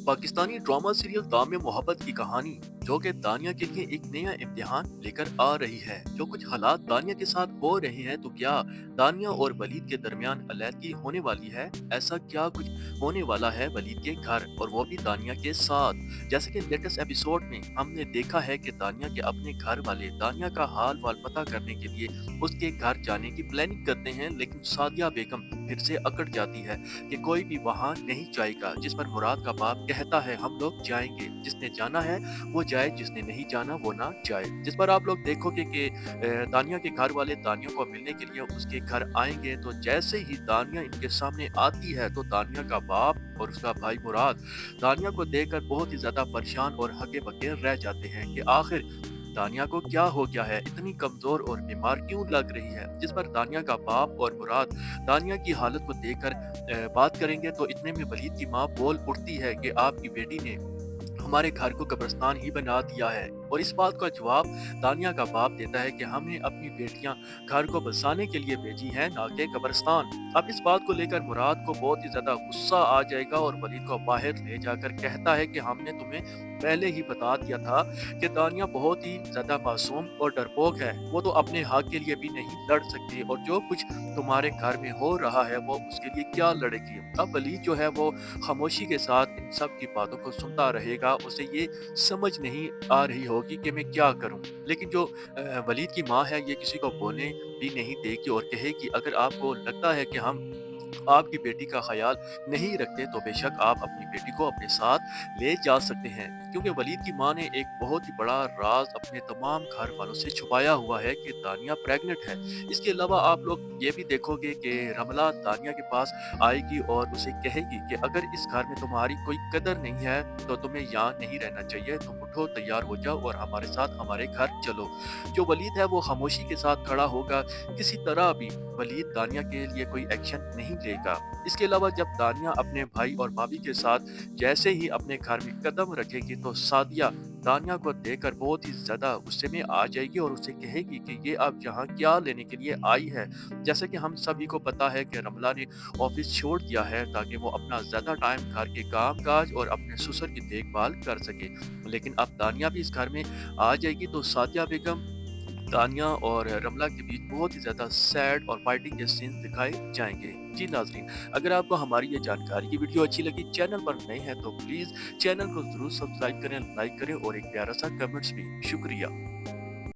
Pakistani drama serial दाम में मोहब्बत की कहानी जो कि दानिया के लिए एक नया इम्तिहान लेकर आ रही है। जो कुछ हालात दानिया के साथ हो रहे हैं, तो क्या दानिया और वलीद के दरमियान अलैदगी होने वाली है? ऐसा क्या कुछ होने वाला है वलीद के घर, और वो भी दानिया के साथ? जैसे कि लेटेस्ट एपिसोड में हमने देखा है कि दानिया के अपने घर वाले दानिया का हाल वाल पता करने के लिए उसके घर जाने की प्लानिंग करते हैं, लेकिन सादिया बेगम फिर से अकड़ जाती है कि कोई भी वहां नहीं जाएगा। जिस पर मुराद का बाप कहता है हम लोग जाएंगे, जिसने जाना है वो जाए, जिसने नहीं जाना वो ना जाए। जिस पर आप लोग देखोगे कि दानिया के घर वाले दानिया को मिलने के लिए उसके घर आएंगे, तो जैसे ही दानिया इनके सामने आती है तो दानिया का बाप और उसका भाई मुराद दानिया को देखकर बहुत ही ज्यादा परेशान और हके बके रह जाते हैं कि आखिर दानिया को क्या हो गया है, इतनी कमजोर और बीमार क्यों लग रही है। जिस पर दानिया का बाप और मुराद दानिया की हालत को देखकर बात करेंगे, तो इतने में वलीद की माँ बोल उठती है कि आपकी बेटी ने हमारे घर को कब्रिस्तान ही बना दिया है। और इस बात का जवाब दानिया का बाप देता है कि हमने अपनी बेटियां घर को बसाने के लिए भेजी हैं, ना कि कब्रिस्तान। अब इस बात को लेकर मुराद को बहुत ही ज्यादा गुस्सा आ जाएगा और वलीद को बाहर ले जाकर कहता है कि हमने तुम्हें पहले ही बता दिया था कि दानिया बहुत ही ज्यादा मासूम और डरपोक है, वो तो अपने हक के लिए भी नहीं लड़ सकती, और जो कुछ तुम्हारे घर में हो रहा है वो उसके लिए क्या लड़ेगी। अब वलीद जो है वो खामोशी के साथ इन सब की बातों को सुनता रहेगा। उसे ये समझ नहीं आ रही होगी कि मैं क्या करूं, लेकिन जो वलीद की माँ है ये किसी को बोलने भी नहीं देगी और कहेगी अगर आपको लगता है कि हम आपकी बेटी का ख्याल नहीं रखते, तो बेशक आप अपनी बेटी को अपने साथ ले जा सकते हैं। क्योंकि वलीद की माँ ने एक बहुत ही बड़ा राज अपने तमाम घर वालों से छुपाया हुआ है कि दानिया प्रेग्नेंट है। इसके अलावा आप लोग ये भी देखोगे कि रमला दानिया के पास आएगी और उसे कहेगी कि अगर इस घर में तुम्हारी कोई कदर नहीं है तो तुम्हें यहाँ नहीं रहना चाहिए, तुम उठो तैयार हो जाओ और हमारे साथ हमारे घर चलो। जो वलीद है वो खामोशी के साथ खड़ा होगा, किसी तरह भी वलीद दानिया के लिए कोई एक्शन नहीं लेगा। इसके अलावा जब दानिया अपने भाई और भाभी के साथ जैसे ही अपने घर में कदम रखेगी, तो सादिया दानिया को देखकर बहुत ही ज्यादा गुस्से में आ जाएगी और उसे कहेगी कि ये अब यहाँ क्या लेने के लिए आई है। जैसे कि हम सभी को पता है कि रमला ने ऑफिस छोड़ दिया है ताकि वो अपना ज्यादा टाइम घर के काम काज और अपने ससुर की देखभाल कर सके, लेकिन अब दानिया भी इस घर में आ जाएगी, तो सादिया बेगम दानिया और रमला के बीच बहुत ही ज़्यादा सैड और फाइटिंग के सीन दिखाए जाएंगे। जी नाज़रीन, अगर आपको हमारी ये जानकारी की वीडियो अच्छी लगी, चैनल पर नए हैं तो प्लीज़ चैनल को ज़रूर सब्सक्राइब करें, लाइक करें और एक प्यारा सा कमेंट्स भी। शुक्रिया।